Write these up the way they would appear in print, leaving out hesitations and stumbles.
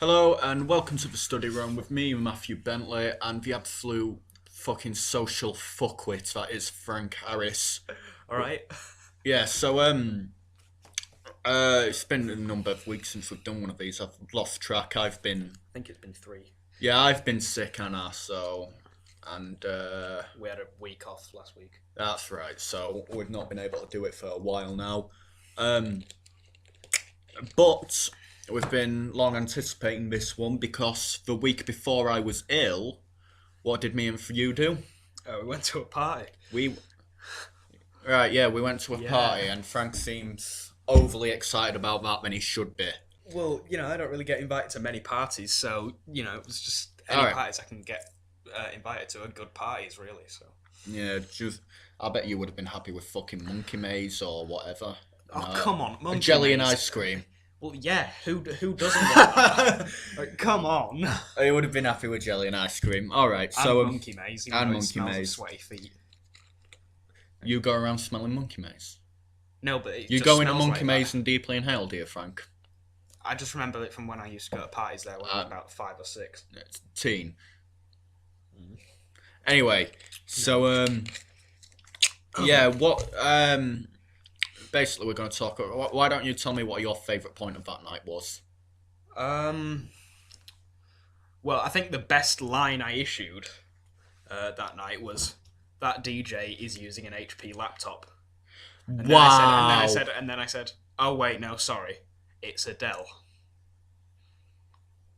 Hello and welcome to the study room with me, Matthew Bentley, and the absolute fucking social fuckwit that is Frank Harris. All right. It's been a number of weeks since we've done one of these. I've lost track. I think it's been 3. I've been sick, Anna. And We had a week off last week. that's right. So we've not been able to do it for a while now. Um, but we've been long anticipating this one because the week before I was ill, what did me and you do? We went to a party. We we went to a Yeah. party and Frank seems overly excited about that than he should be. Well, I don't really get invited to many parties, so it was just any Alright. parties I can get invited to are good parties, really. So. Yeah, just I bet you would have been happy with fucking monkey maze or whatever. Oh, come on, A monkey jelly and maze. ice cream. Well, yeah. Who doesn't want that? Like, come on. I would have been happy with jelly and ice cream. Alright, And so monkey maze. Even and though it monkey smells of maze. sweaty feet. You go around smelling monkey maze. No, but it You just go in a smells monkey like maze that. and deeply inhale, dear Frank. I just remember it from when I used to go to parties there when I was about 5 or 6. It's teen. Anyway, so basically we're going to talk. Why don't you tell me what your favourite point of that night was? Well, I think the best line I issued that night was that DJ is using an HP laptop. And then I said, oh wait, no, sorry, it's a Dell.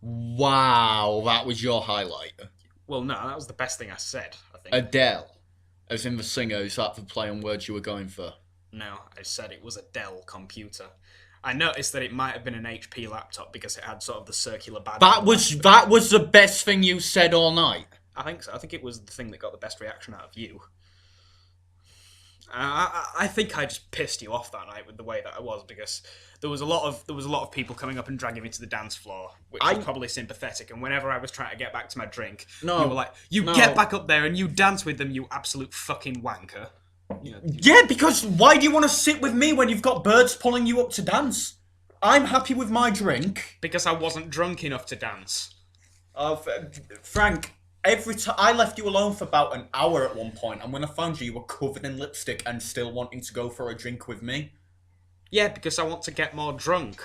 Wow, that was your highlight. Well, no, that was the best thing I said. I think. Adele, as in the singer. Is that the play on words you were going for? No, I said it was a Dell computer. I noticed that it might have been an HP laptop because it had sort of the circular badge. That was the best thing you said all night. I think so. I think it was the thing that got the best reaction out of you. I think I just pissed you off that night with the way that I was because there was a lot of people coming up and dragging me to the dance floor, which was probably sympathetic. And whenever I was trying to get back to my drink, you were like, get back up there and you dance with them, you absolute fucking wanker. Yeah, because why do you want to sit with me when you've got birds pulling you up to dance? I'm happy with my drink. Because I wasn't drunk enough to dance. Frank, every time I left you alone for about an hour at one point, and when I found you, you were covered in lipstick and still wanting to go for a drink with me. Yeah, because I want to get more drunk.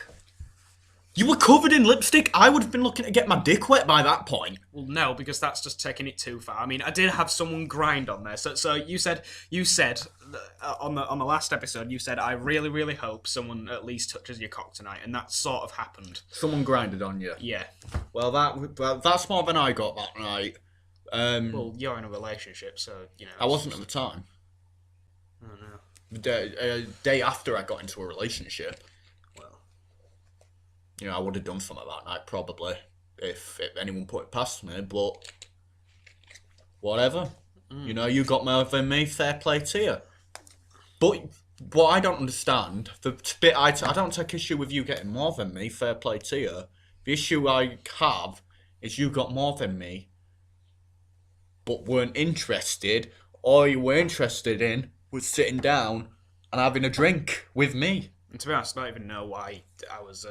You were covered in lipstick? I would have been looking to get my dick wet by that point. Well, no, because that's just taking it too far. I mean, I did have someone grind on there. So you said on the last episode, you said I really, really hope someone at least touches your cock tonight, and that sort of happened. Someone grinded on you. Yeah. Well, that's more than I got that night. Well, you're in a relationship, so I wasn't at the time. Oh no. The day after I got into a relationship. Well, I would have done something that night, probably, if anyone put it past me, but whatever. You got more than me, fair play to you. But what I don't understand, the bit I don't take issue with you getting more than me, fair play to you. The issue I have is you got more than me, but weren't interested. All you were interested in was sitting down and having a drink with me. and to be honest, I don't even know why I was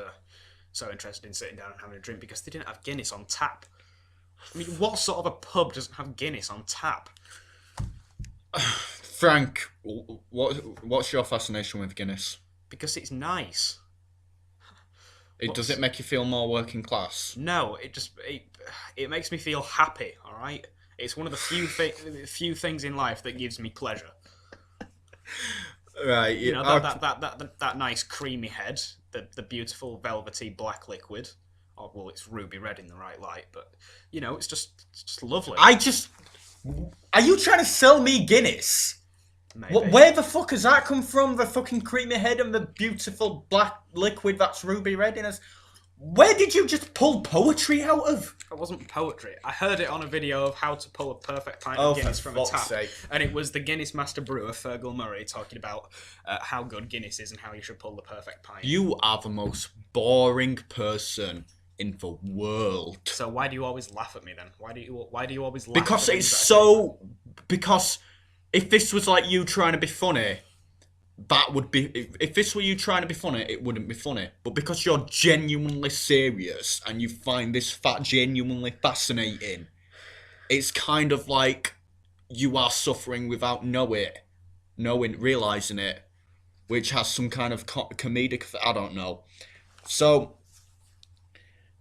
so interested in sitting down and having a drink because they didn't have Guinness on tap. I mean, what sort of a pub doesn't have Guinness on tap? Frank, what's your fascination with Guinness? Because it's nice. Does it make you feel more working class? No, it makes me feel happy. All right, it's one of the few things in life that gives me pleasure. Right, That nice creamy head, the beautiful velvety black liquid. Oh, well, it's ruby red in the right light, but it's just lovely. Are you trying to sell me Guinness? Maybe. Where the fuck has that come from? The fucking creamy head and the beautiful black liquid that's ruby red in us. Where did you just pull poetry out of? It wasn't poetry. I heard it on a video of how to pull a perfect pint of Guinness from a tap. Sake. And it was the Guinness master brewer, Fergal Murray, talking about how good Guinness is and how you should pull the perfect pint. You are the most boring person in the world. So why do you always laugh at me then? Why do you always laugh? Because at it's things that I say? so... Because if this was like you trying to be funny, that would be if this were you trying to be funny, it wouldn't be funny. But because you're genuinely serious and you find this fact genuinely fascinating, it's kind of like you are suffering without realizing it, which has some kind of comedic. I don't know. So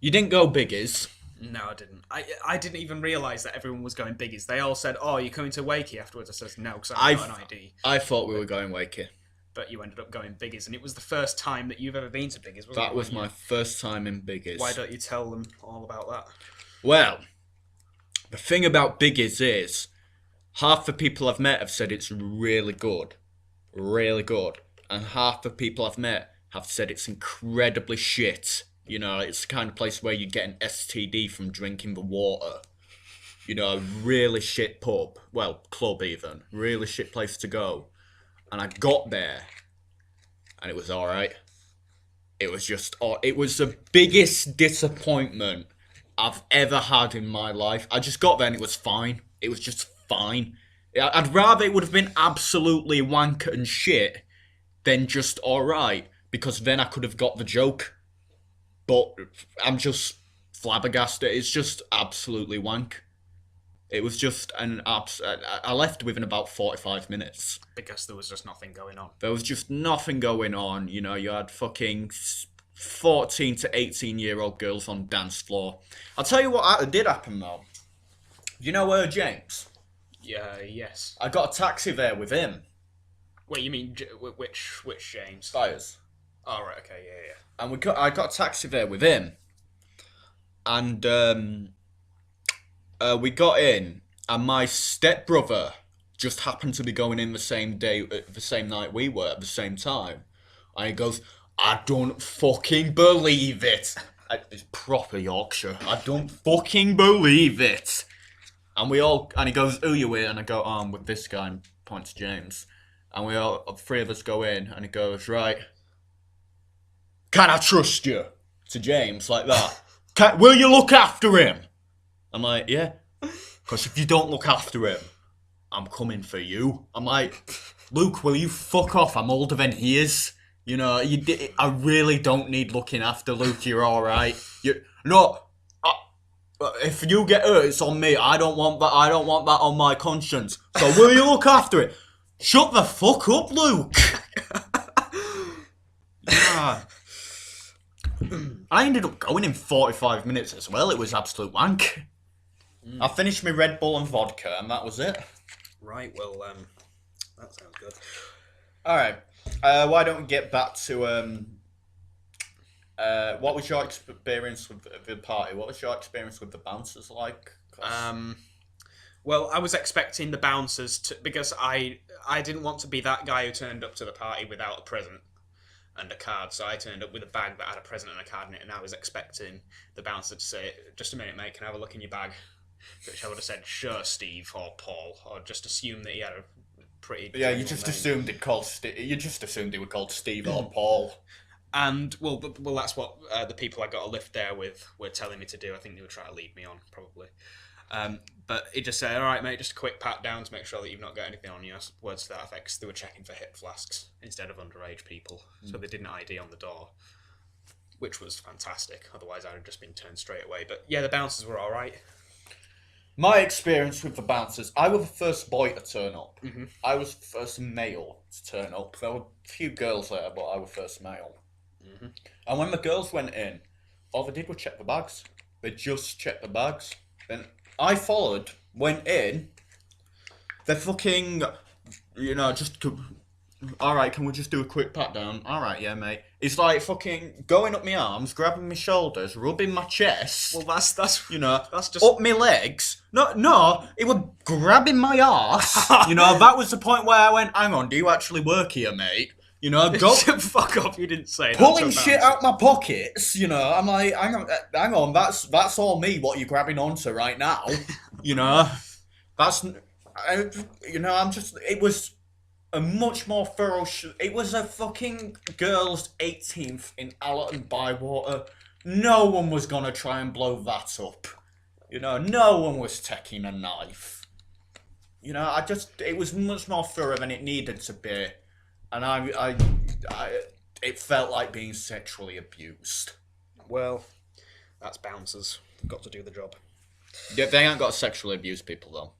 you didn't go biggies. No, I didn't. I didn't even realise that everyone was going biggies. They all said, "Oh, you're coming to Wakey afterwards." I said, "No, because I've got an ID." I thought we were going Wakey. But you ended up going biggies, and it was the first time that you've ever been to biggies, wasn't it? That was my first time in biggies. Why don't you tell them all about that? Well, the thing about biggies is, half the people I've met have said it's really good. Really good. And half the people I've met have said it's incredibly shit. You know, it's the kind of place where you get an STD from drinking the water. You know, really shit pub. Well, club even. Really shit place to go. And I got there, and it was alright. It was just, it was the biggest disappointment I've ever had in my life. I just got there and it was fine. It was just fine. I'd rather it would have been absolutely wank and shit than just alright, because then I could have got the joke. But I'm just flabbergasted. It's just absolutely wank. It was just I left within about 45 minutes. Because there was just nothing going on. There was just nothing going on. You know, you had fucking 14 to 18-year-old girls on dance floor. I'll tell you what did happen, though. You know James? Yeah, yes. I got a taxi there with him. Wait, you mean which James? Spires. Oh, right, okay, yeah. And I got a taxi there with him. And we got in, and my stepbrother just happened to be going in the same night we were, at the same time. And he goes, "I don't fucking believe it." It's proper Yorkshire. "I don't fucking believe it." And he goes, "Who you with?" And I go, "Oh, I'm with this guy," and points to James. And three of us go in, and he goes, "Right, can I trust you?" To James, like that. "Will you look after him?" I'm like, "Yeah." "Because if you don't look after him, I'm coming for you." I'm like, "Luke, will you fuck off? I'm older than he is. You know, I really don't need looking after, Luke. You're alright. If you get hurt, it's on me. I don't want that on my conscience. So will you look after it?" "Shut the fuck up, Luke." Yeah. I ended up going in 45 minutes as well. It was absolute wank. I finished my Red Bull and vodka, and that was it. Right, well, that sounds good. Alright, why don't we get back to, what was your experience with the party? What was your experience with the bouncers like? Well, I was expecting the bouncers to, because I didn't want to be that guy who turned up to the party without a present and a card, so I turned up with a bag that had a present and a card in it, and I was expecting the bouncer to say, "Just a minute, mate, can I have a look in your bag?" Which I would have said, "Sure, Steve," or Paul, or just assume that he had a pretty... Yeah, you just assumed they were called Steve or Paul. And, well, that's what the people I got a lift there with were telling me to do. I think they were trying to lead me on, probably. But he just said, "All right, mate, just a quick pat down to make sure that you've not got anything on you." Words to that effect, 'cause they were checking for hip flasks instead of underage people. So they didn't ID on the door, which was fantastic. Otherwise, I'd have just been turned straight away. But yeah, the bouncers were all right. My experience with the bouncers, I was the first boy to turn up. Mm-hmm. I was the first male to turn up. There were a few girls there, but I was first male. Mm-hmm. And when the girls went in, all they did was check the bags. They just checked the bags. Then I followed, went in. They fucking, just... "Alright, can we just do a quick pat down?" "Alright, yeah, mate." It's like fucking going up my arms, grabbing my shoulders, rubbing my chest. Well, that's that's just up my legs. No, it was grabbing my arse. That was the point where I went, "Hang on, do you actually work here, mate?" Go fuck off! You didn't say that. Pulling shit out my pockets. I'm like, hang on, that's all me. What you're grabbing onto right now? That's I'm just. It was a much more thorough. It was a fucking girls' 18th in Allerton Bywater. No one was gonna try and blow that up. No one was taking a knife. It was much more thorough than it needed to be. and it felt like being sexually abused. Well, that's bouncers. They've got to do the job. Yeah, they ain't got sexually abused people though.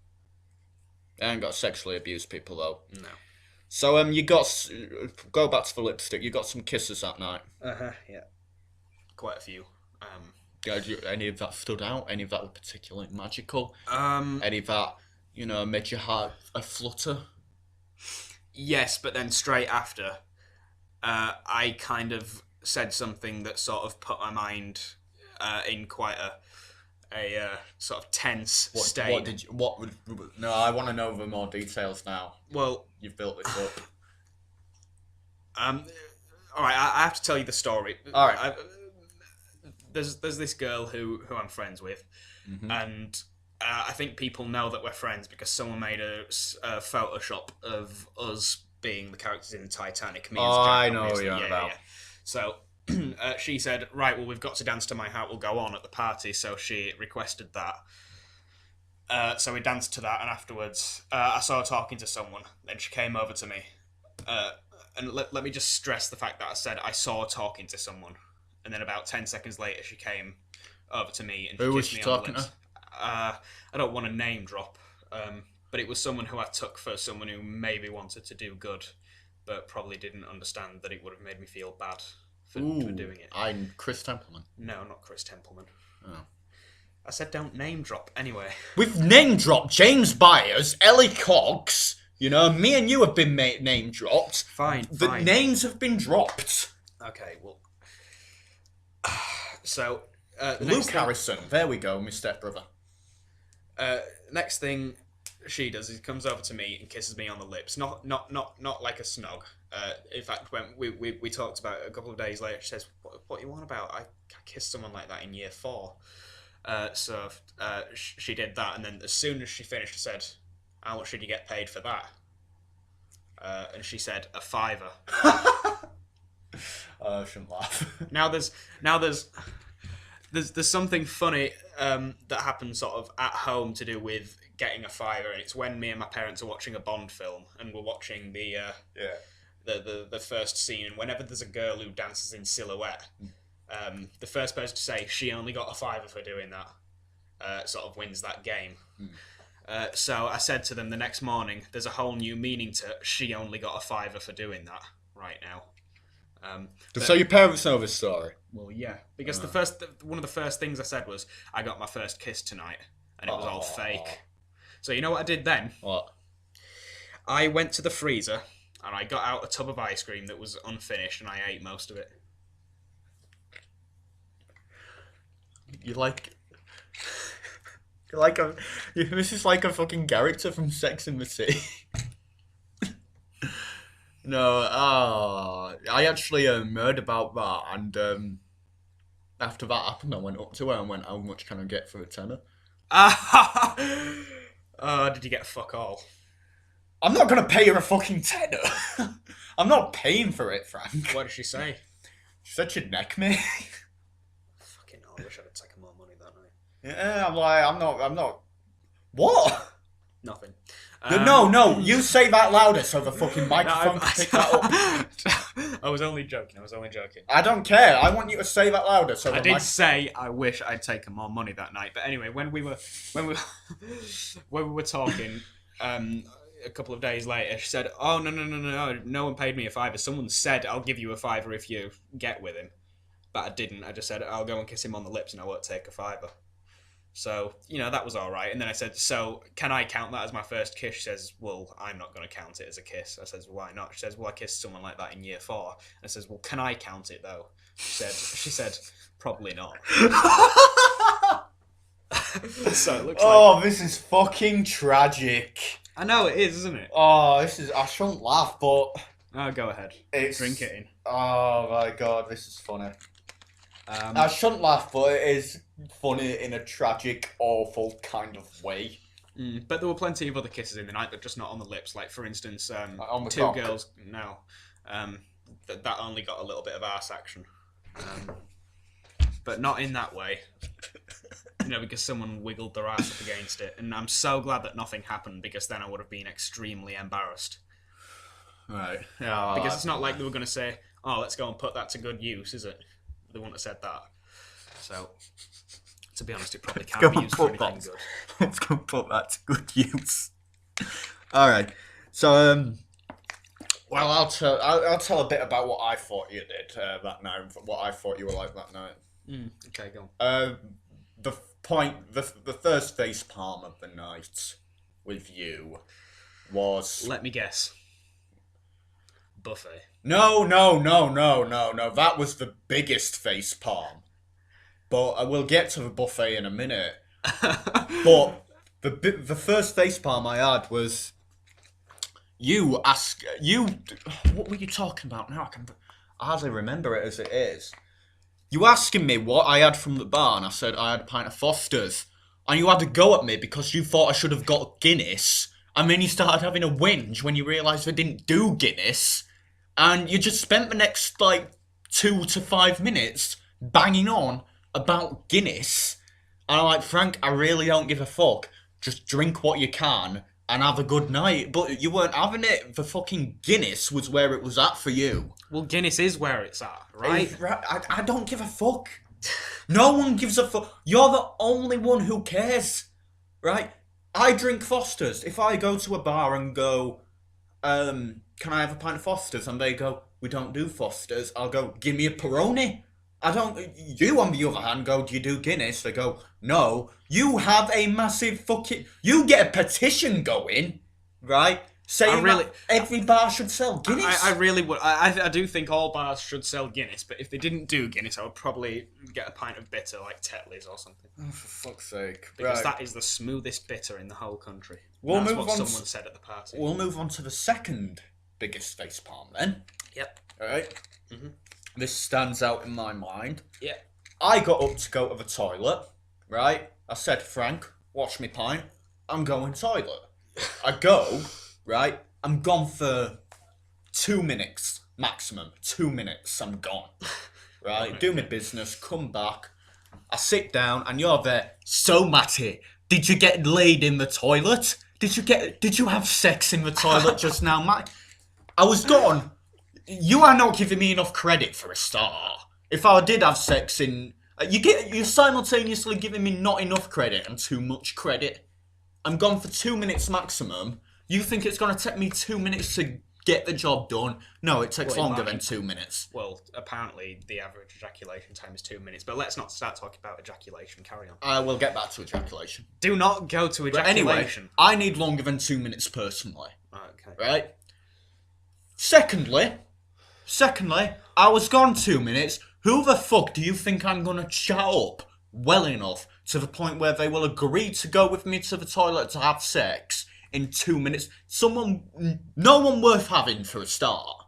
No. So you got go back to the lipstick. You got some kisses that night. Yeah. Quite a few. Any of that stood out? Any of that were particularly magical? Um. Any of that, made your heart a flutter? Yes, but then straight after, I kind of said something that sort of put my mind in quite a sort of tense state. No, I want to know the more details now. Well, you've built this up. All right, I have to tell you the story. All right. There's this girl who I'm friends with, and I think people know that we're friends because someone made a Photoshop of us being the characters in Titanic. Me as Jack, I know obviously. what you're about. Yeah. So she said, right, well, we've got to dance to My Heart Will Go On at the party, so she requested that. So we danced to that, and afterwards I saw her talking to someone. Then she came over to me. And let me just stress the fact that I said I saw her talking to someone. And then about 10 seconds later, she came over to me and Who was kissed she me on the talking lips. I don't want to name drop, but it was someone who I took for someone who maybe wanted to do good, but probably didn't understand that it would have made me feel bad for doing it. I'm Chris Templeman. No, not Chris Templeman. Oh. I said don't name drop anyway. We've name dropped James Byers, Ellie Cox. Me and you have been name dropped. Fine. The names have been dropped. Okay, well. So, Luke Harrison. There we go, my stepbrother. Next thing she does is comes over to me and kisses me on the lips. Not like a snog. In fact, when we talked about it a couple of days later, she says, "What you want about? I kissed someone like that in year 4." So she did that, and then as soon as she finished, I said, "How much did you get paid for that?" And she said, "a £5." I shouldn't laugh. Now there's something funny that happens sort of at home to do with getting a £5, and it's when me and my parents are watching a Bond film, and we're watching the first scene, and whenever there's a girl who dances in silhouette, the first person to say she only got a £5 for doing that sort of wins that game. So I said to them the next morning, there's a whole new meaning to she only got a £5 for doing that right now. So your parents know this story? Well, yeah, because one of the first things I said was I got my first kiss tonight, and it was all fake. So you know what I did then? What? I went to the freezer and I got out a tub of ice cream that was unfinished, and I ate most of it. This is like a fucking character from Sex and the City. No, I actually heard about that, and after that happened, I went up to her and went, "How much can I get for a tenner?" Did you get fuck all? I'm not gonna pay her a fucking tenner. I'm not paying for it, Frank. What did she say? She said she'd neck me. Fucking hell, I wish I'd have taken more money that night. Yeah, I'm not. What? Nothing. No, you say that louder so the fucking microphone can pick that up. I was only joking. I don't care. I want you to say that louder so I did say I wish I'd taken more money that night. But anyway, when we were talking a couple of days later, she said, "Oh no one paid me a £5. Someone said I'll give you a £5 if you get with him." But I didn't. I just said I'll go and kiss him on the lips and I won't take a £5. So, that was all right. And then I said, "So, can I count that as my first kiss?" She says, "Well, I'm not going to count it as a kiss." I says, "Why not?" She says, "Well, I kissed someone like that in year 4. I says, "Well, can I count it, though?" She said, "Probably not." So, it looks like... this is fucking tragic. I know it is, isn't it? I shouldn't laugh, but... Oh, go ahead. Drink it in. Oh, my God, this is funny. I shouldn't laugh, but it is funny in a tragic, awful kind of way. But there were plenty of other kisses in the night, but just not on the lips. Like, for instance, on the two cock. girls... No. That only got a little bit of arse action. But not in that way. Because someone wiggled their ass up against it. And I'm so glad that nothing happened, because then I would have been extremely embarrassed. Right. Yeah. Because it's not like they were going to say, "Oh, let's go and put that to good use," is it? They wouldn't have said that. So, to be honest, it probably can't be used for anything good. Let's go put that to good use. All right. So, well, I'll tell a bit about what I thought you did that night, what I thought you were like that night. Okay, go on. The first facepalm of the night with you was. Let me guess. Buffet. No. That was the biggest facepalm. But we'll get to the buffet in a minute. But the first facepalm I had was you. What were you talking about now? I hardly remember it as it is. You asking me what I had from the bar, and I said I had a pint of Foster's. And you had a go at me because you thought I should have got Guinness. And then you started having a whinge when you realised I didn't do Guinness. And you just spent the next, 2 to 5 minutes banging on about Guinness. And I'm like, Frank, I really don't give a fuck. Just drink what you can and have a good night. But you weren't having it. The fucking Guinness was where it was at for you. Well, Guinness is where it's at, right? I don't give a fuck. No one gives a fuck. You're the only one who cares, right? I drink Foster's. If I go to a bar and go, can I have a pint of Foster's? And they go, we don't do Foster's. I'll go, give me a Peroni. I don't. You, on the other hand, go, do you do Guinness? They go, no. You have a massive fucking. You get a petition going, right? Saying that every bar should sell Guinness. I really would. I do think all bars should sell Guinness, but if they didn't do Guinness, I would probably get a pint of bitter like Tetley's or something. Oh, for fuck's sake. Because that is the smoothest bitter in the whole country. That's what someone said at the party. We'll move on to the second biggest facepalm then. Yep. Alright. Mm-hmm. This stands out in my mind. Yeah. I got up to go to the toilet, right? I said, Frank, wash me pint. I'm going toilet. I go, right? I'm gone for 2 minutes maximum. 2 minutes, I'm gone. Right? Do my business, come back. I sit down and you're there. So, Matty, did you get laid in the toilet? Did you have sex in the toilet just now, Matt? I was gone. You are not giving me enough credit for a start. If I did have sex in... You're simultaneously giving me not enough credit and too much credit. I'm gone for 2 minutes maximum. You think it's going to take me 2 minutes to get the job done? No, it takes longer than 2 minutes. Well, apparently the average ejaculation time is 2 minutes. But let's not start talking about ejaculation. Carry on. I will get back to ejaculation. Do not go to ejaculation. But anyway, I need longer than 2 minutes personally. Okay. Right? Secondly, I was gone 2 minutes. Who the fuck do you think I'm going to chat up well enough to the point where they will agree to go with me to the toilet to have sex in 2 minutes? No one worth having for a start.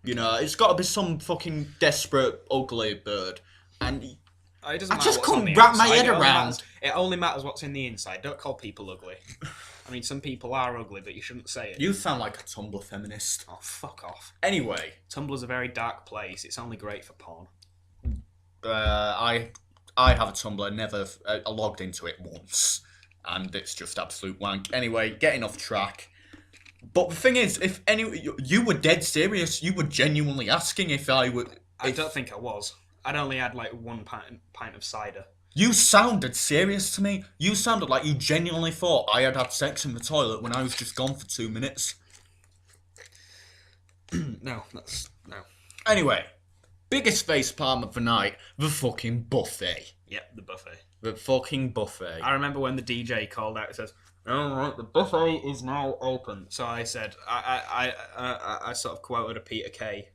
You know, it's got to be some fucking desperate, ugly bird. And I just couldn't wrap my head around. It only matters what's in the inside. Don't call people ugly. I mean, some people are ugly, but you shouldn't say it. You sound like a Tumblr feminist. Oh, fuck off. Anyway. Tumblr's a very dark place. It's only great for porn. I have a Tumblr, never logged into it once. And it's just absolute wank. Anyway, getting off track. But the thing is, you were dead serious. You were genuinely asking if I would... I don't think I was. I'd only had like 1 pint of cider. You sounded serious to me. You sounded like you genuinely thought I had had sex in the toilet when I was just gone for 2 minutes. No. Anyway, biggest facepalm of the night, the fucking buffet. Yep, the buffet. The fucking buffet. I remember when the DJ called out and says, "Alright, the buffet is now open." So I said, I sort of quoted a Peter Kay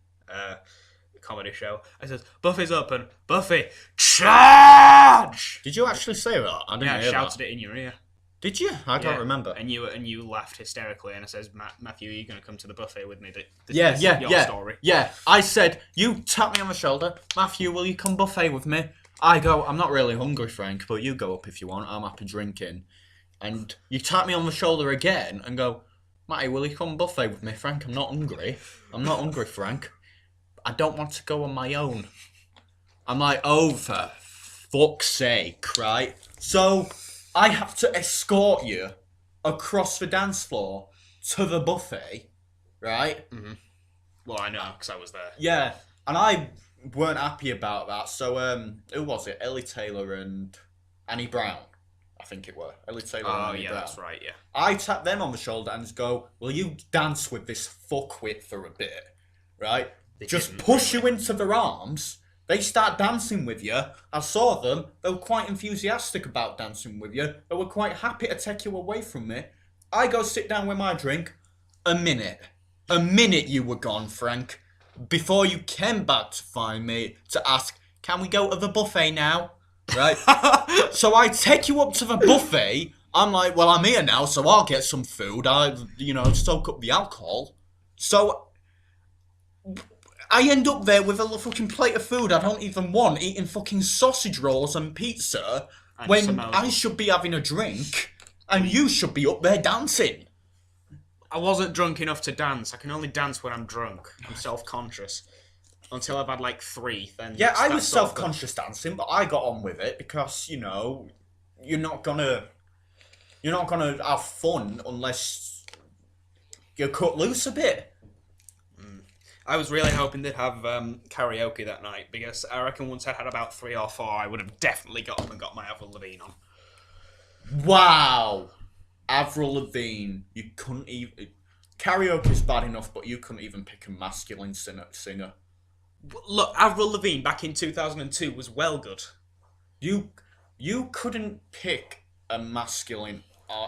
comedy show. I said, "Buffet's open. Buffet, charge!" Did you actually say that? I didn't hear shouted that. it in your ear. Did you? I don't remember. And you laughed hysterically, and I says, "Matthew, are you going to come to the buffet with me?" This is your story. Yeah, I said, you tap me on the shoulder, "Matthew, will you come buffet with me?" I go, "I'm not really hungry, Frank, but you go up if you want. I'm happy drinking." And you tap me on the shoulder again and go, "Matty, will you come buffet with me, Frank? I'm not hungry. I'm not hungry, Frank. I don't want to go on my own." I'm like, oh, for fuck's sake, right? So I have to escort you across the dance floor to the buffet, right? Mm-hmm. Well, I know, because I was there. Yeah, and I weren't happy about that. So, who was it? Ellie Taylor and Annie Brown. I think it were. Ellie Taylor and Annie Brown. That's right, yeah. I tap them on the shoulder and go, will you dance with this fuckwit for a bit? Right? Just push you into their arms. They start dancing with you. I saw them. They were quite enthusiastic about dancing with you. They were quite happy to take you away from me. I go sit down with my drink. A minute you were gone, Frank. Before you came back to find me to ask, can we go to the buffet now? Right? So I take you up to the buffet. I'm like, well, I'm here now, so I'll get some food. I, soak up the alcohol. So I end up there with a fucking plate of food I don't even want, eating fucking sausage rolls and pizza, and when I should be having a drink, and you should be up there dancing. I wasn't drunk enough to dance. I can only dance when I'm drunk. I'm self-conscious. Until I've had like 3, then... Yeah, I was self-conscious dancing, but I got on with it because, you're not gonna have fun unless you cut loose a bit. I was really hoping they'd have karaoke that night, because I reckon once I'd had about 3 or 4, I would have definitely got up and got my Avril Lavigne on. Wow! Avril Lavigne. You couldn't even... Karaoke's bad enough, but you couldn't even pick a masculine singer. Look, Avril Lavigne back in 2002 was well good. You couldn't pick a masculine...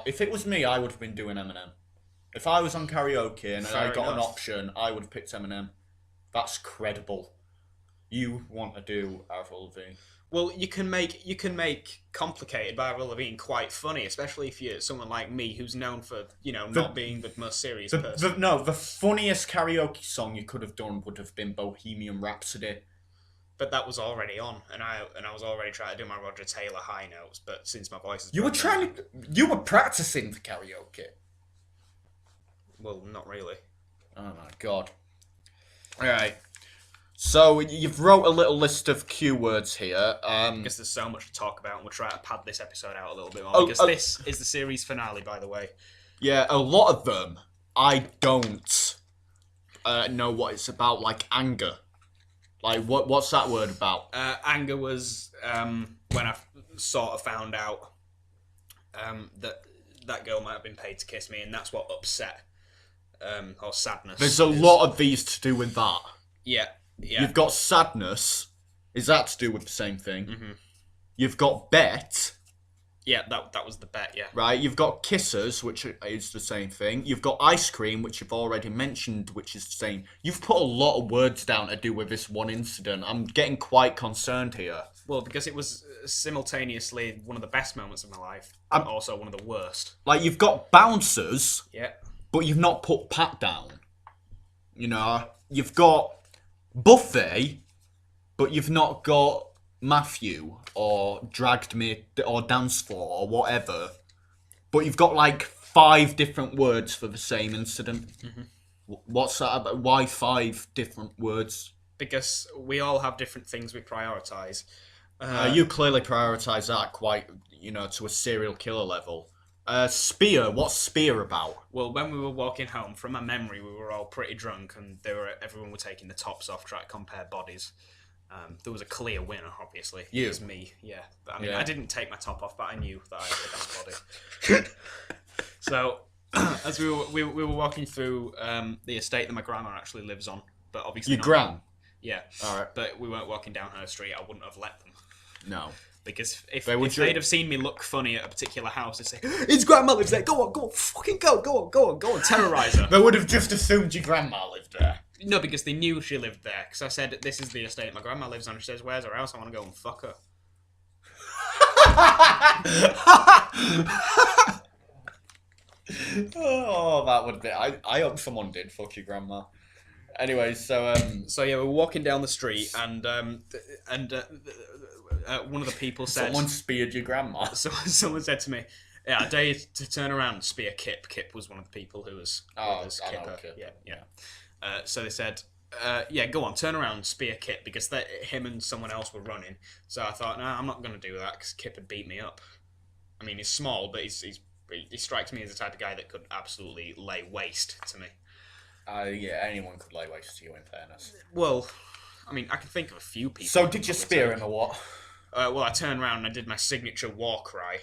if it was me, I would have been doing Eminem. If I was on karaoke and I got an option, I would have picked Eminem. That's credible. You want to do Avril Lavigne. Well, you can make complicated by Avril Lavigne quite funny, especially if you're someone like me who's known for, not being the most serious person. The funniest karaoke song you could have done would have been Bohemian Rhapsody. But that was already on, and I was already trying to do my Roger Taylor high notes, but since my voice is... You were practicing for karaoke. Well, not really. Oh my god. Alright. So, you've wrote a little list of Q words here. Because there's so much to talk about, and we'll try to pad this episode out a little bit more, because this is the series finale, by the way. Yeah, a lot of them, I don't know what it's about, like anger. Like, what's that word about? Anger was when I sort of found out that girl might have been paid to kiss me, and that's what upset, or sadness. There's a lot of these to do with that. Yeah. You've got sadness. Is that to do with the same thing? Mm-hmm. You've got bet. Yeah, that was the bet, yeah. Right, you've got kisses, which is the same thing. You've got ice cream, which you've already mentioned, which is the same. You've put a lot of words down to do with this one incident. I'm getting quite concerned here. Well, because it was simultaneously one of the best moments of my life, and also one of the worst. Like, you've got bouncers, yeah, but you've not put Pat down. You've got buffet, but you've not got Matthew or dragged me or dance floor or whatever. But you've got like 5 different words for the same incident. Mm-hmm. What's that about? Why 5 different words? Because we all have different things we prioritise. You clearly prioritise that quite, to a serial killer level. Spear. What's Spear about? Well, when we were walking home, from my memory, we were all pretty drunk, and everyone were taking the tops off, trying to compare bodies. There was a clear winner, obviously. You. It was me, yeah. I mean, I didn't take my top off, but I knew that I had the best body. So, as we were walking through the estate that my grandma actually lives on, but obviously your gran? Yeah. All right. But we weren't walking down her street. I wouldn't have let them. No. Because if they'd have seen me look funny at a particular house, they'd say, his grandma lives there, go on, fucking go on, terrorise her. They would have just assumed your grandma lived there. No, because they knew she lived there. Because I said, this is the estate my grandma lives on. She says, where's her house? I want to go and fuck her. Oh, that would be... I hope someone did fuck your grandma. Anyway, so yeah, we were walking down the street, and one of the people said... Someone speared your grandma. Someone said to me, yeah, I dare you to turn around and spear Kip. Kip was one of the people who was with us. Kip. Yeah. So they said, yeah, go on, turn around and spear Kip, because him and someone else were running. So I thought, I'm not going to do that, because Kip had beat me up. I mean, he's small, but he strikes me as the type of guy that could absolutely lay waste to me. Yeah, anyone could lay waste to you, in fairness. Well, I mean, I can think of a few people. So did you spear him or what? Well, I turned around and I did my signature war cry,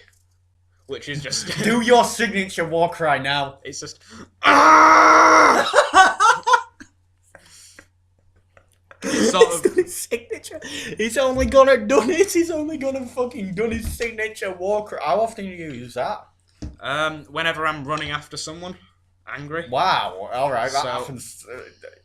which is just... Do your signature war cry now. It's just... sort of... His signature. He's only gonna done it. He's only gonna fucking done his signature war cry. How often do you use that? Whenever I'm running after someone, angry. Wow. All right. That happens.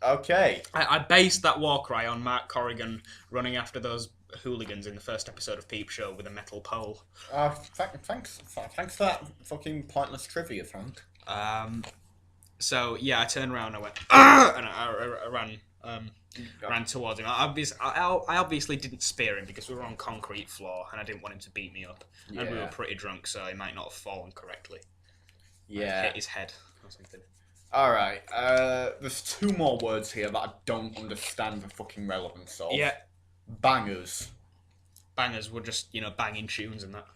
Okay. I based that war cry on Mark Corrigan running after those hooligans in the first episode of Peep Show with a metal pole. Thanks for that fucking pointless trivia, Frank. So yeah, I turned around, I went, and I ran towards him. I obviously didn't spear him because we were on concrete floor and I didn't want him to beat me up. Yeah. And we were pretty drunk, so he might not have fallen correctly. Yeah. I hit his head or something. Alright, there's two more words here that I don't understand the fucking relevance of. Yeah. Bangers. Bangers were just, banging tunes and that.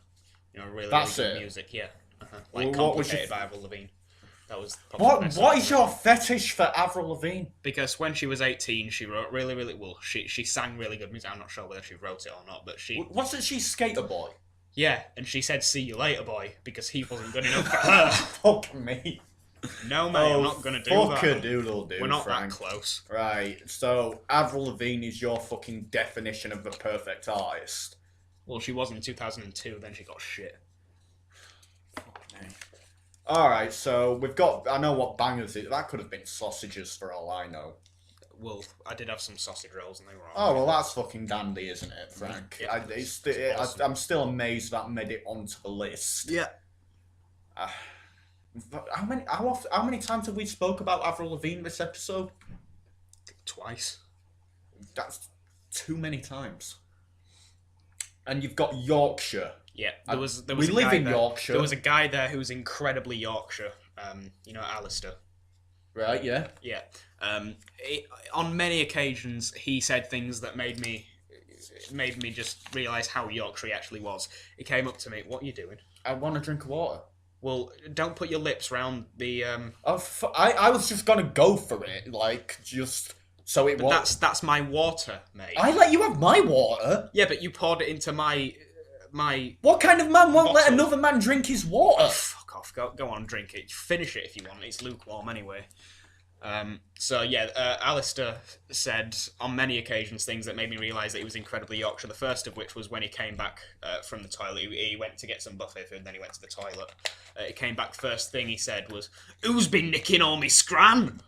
Really good music, yeah. Like Complicated by Avril Lavigne. That was what is your fetish for Avril Lavigne? Because when she was 18, she wrote really well. She sang really good music. I'm not sure whether she wrote it or not, but she. Wasn't she Skater Boy? Yeah, and she said "See you later, boy," because he wasn't good enough for her. Fuck me. No, mate, I'm not gonna do that. Fuck-a-doodle-doo, We're not Frank. that close. Right. So Avril Lavigne is your fucking definition of the perfect artist. Well, she was in 2002. Then she got shit. Alright, so we've got... I know what bangers is. That could have been sausages for all I know. Well, I did have some sausage rolls and they were all well, that's fucking dandy, isn't it, Frank? Yeah, awesome. I'm still amazed that made it onto the list. Yeah. How many times have we spoke about Avril Lavigne this episode? Twice. That's too many times. And you've got Yorkshire. Yeah, there was we live in Yorkshire. There was a guy there who was incredibly Yorkshire. Alistair. Right, yeah. Yeah. On many occasions, he said things that made me just realise how Yorkshire actually was. He came up to me, "What are you doing?" I want a drink of water. Well, don't put your lips round the... I was just gonna go for it, just... So it was... That's my water, mate. I let you have my water? Yeah, but you poured it into my... What kind of man won't bottle. let another man drink his water? Oh, fuck off. Go on, drink it. Finish it if you want. It's lukewarm anyway. Alistair said on many occasions things that made me realise that he was incredibly Yorkshire. The first of which was when he came back from the toilet. He went to get some buffet food, and then he went to the toilet. He came back, first thing he said was, "Who's been nicking all me scran?"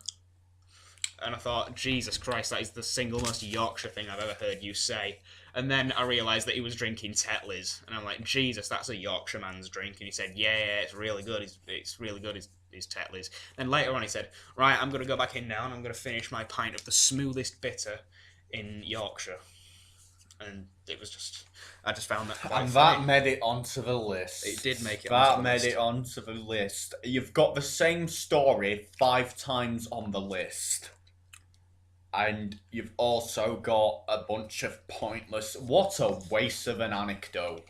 And I thought, Jesus Christ, that is the single most Yorkshire thing I've ever heard you say. And then I realised that he was drinking Tetley's. And I'm like, Jesus, that's a Yorkshire man's drink. And he said, yeah, it's really good. It's really good, his Tetley's. Then later on he said, right, I'm going to go back in now and I'm going to finish my pint of the smoothest bitter in Yorkshire. And it was just... I just found that quite funny. That made it onto the list. It did make it onto the list. That made it onto the list. You've got the same story 5 times on the list. And you've also got a bunch of pointless... What a waste of an anecdote.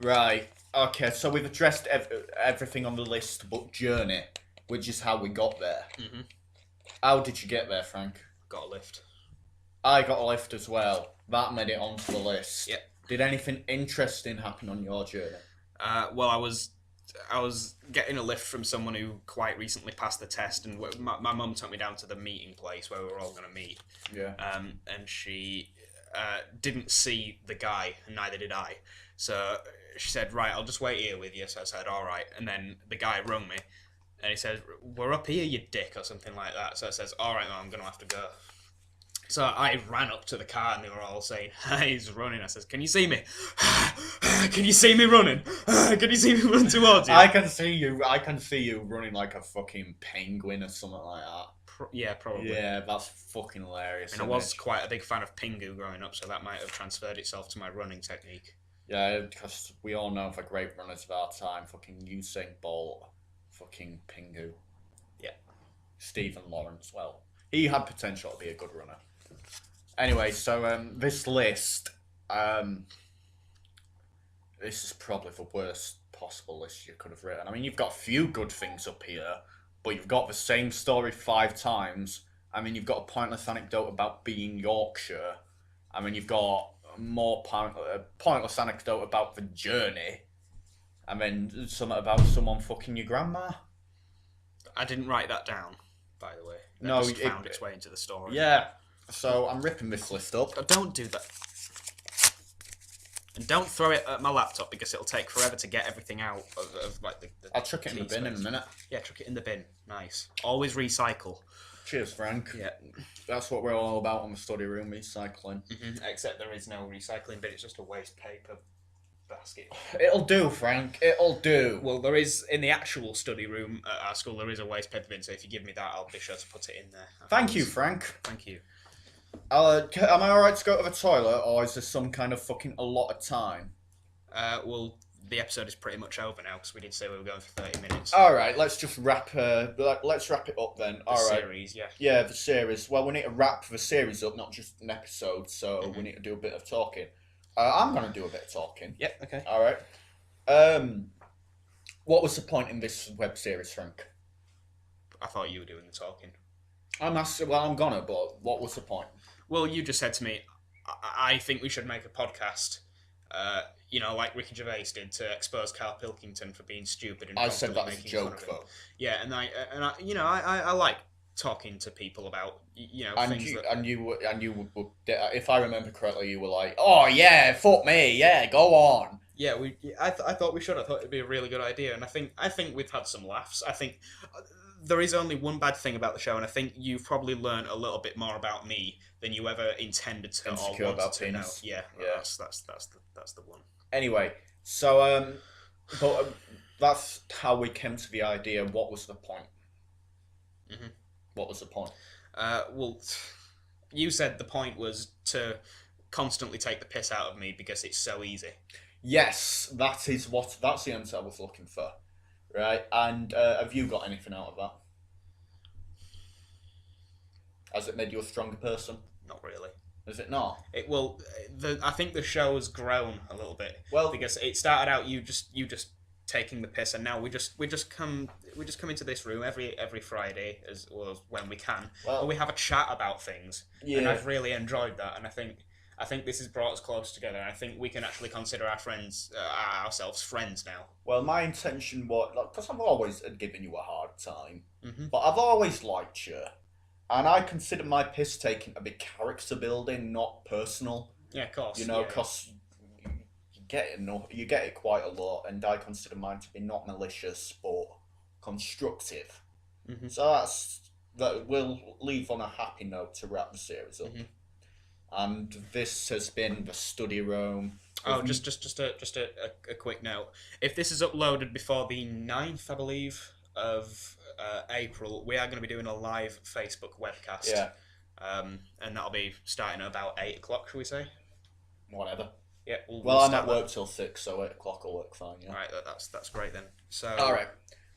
Right. Okay, so we've addressed everything on the list but journey, which is how we got there. Mm-hmm. How did you get there, Frank? Got a lift. I got a lift as well. That made it onto the list. Yep. Did anything interesting happen on your journey? Well, I was getting a lift from someone who quite recently passed the test, and my mum took me down to the meeting place where we were all going to meet. Yeah. And she didn't see the guy, and neither did I. So she said, right, I'll just wait here with you. So I said, all right. And then the guy rung me, and he said, we're up here, you dick, or something like that. So I says, all right, well, I'm going to have to go. So I ran up to the car and they were all saying, hey, he's running. I says, can you see me? Can you see me running? Can you see me run towards you? I can see you running like a fucking penguin or something like that. Yeah, probably. Yeah, that's fucking hilarious. And I was quite a big fan of Pingu growing up, so that might have transferred itself to my running technique. Yeah, because we all know the great runners of our time, fucking Usain Bolt, fucking Pingu. Yeah. Stephen Lawrence, well, he had potential to be a good runner. Anyway, so this list, this is probably the worst possible list you could have written. I mean, you've got a few good things up here, but you've got the same story 5 times. I mean, you've got a pointless anecdote about being Yorkshire. I mean, you've got a more pointless anecdote about the journey. I mean, something about someone fucking your grandma. I didn't write that down, by the way. No, just found its way into the story. Yeah. So I'm ripping this list up. Don't do that. And don't throw it at my laptop because it'll take forever to get everything out of like the I'll chuck it in the bin in a minute. Yeah, chuck it in the bin. Nice. Always recycle. Cheers, Frank. Yeah. That's what we're all about on the study room, recycling. Except there is no recycling bin, it's just a waste paper basket. It'll do, Frank. It'll do. Well, there is, in the actual study room at our school, there is a waste paper bin, so if you give me that, I'll be sure to put it in there. Thank you, Frank. Thank you. Am I alright to go to the toilet, or is there some kind of fucking allotted time? Well, the episode is pretty much over now, because we did say we were going for 30 minutes. Alright, let's just wrap let's wrap it up then. The series, yeah. Yeah, the series. Well, we need to wrap the series up, not just an episode, so we need to do a bit of talking. I'm going to do a bit of talking. Yep, okay. Alright. What was the point in this web series, Frank? I thought you were doing the talking. I'm gonna, but what was the point? Well, you just said to me, I think we should make a podcast, like Ricky Gervais did, to expose Carl Pilkington for being stupid and I said that as a making joke, fun of him. though. Yeah, and I like talking to people about things and you would, if I remember correctly, you were like, "Oh yeah, fuck me, yeah, go on." Yeah, I thought we should. I thought it'd be a really good idea, and I think we've had some laughs. I think there is only one bad thing about the show, and I think you've probably learned a little bit more about me than you ever intended to Insecure or wanted about to penis. know. Yeah. That's the one. Anyway, so that's how we came to the idea. What was the point? What was the point? Well, you said the point was to constantly take the piss out of me because it's so easy. Yes, that's the answer I was looking for. Right, and have you got anything out of that? Has it made you a stronger person? Not really. Is it not? I think the show has grown a little bit. Well, because it started out you just taking the piss, and now we just come into this room every Friday when we can. Well, and we have a chat about things. Yeah. And I've really enjoyed that, and I think this has brought us close together. And I think we can actually consider ourselves friends now. Well, my intention was, because I've always given you a hard time, but I've always liked you, and I consider my piss taking to be character building, not personal. Yeah, of course. Because you get it quite a lot, and I consider mine to be not malicious but constructive. So we'll leave on a happy note to wrap the series up. And this has been the study room. Oh, just a quick note. If this is uploaded before the 9th, I believe, of April, we are going to be doing a live Facebook webcast. Yeah. And that'll be starting at about 8 o'clock, shall we say? Whatever. Yeah. I'm at work till 6, so 8 o'clock will work fine. Yeah. All right, that's great then. So. All right.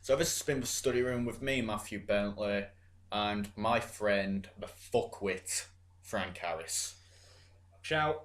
So this has been the study room with me, Matthew Bentley, and my friend, the fuckwit, Frank Harris. Ciao.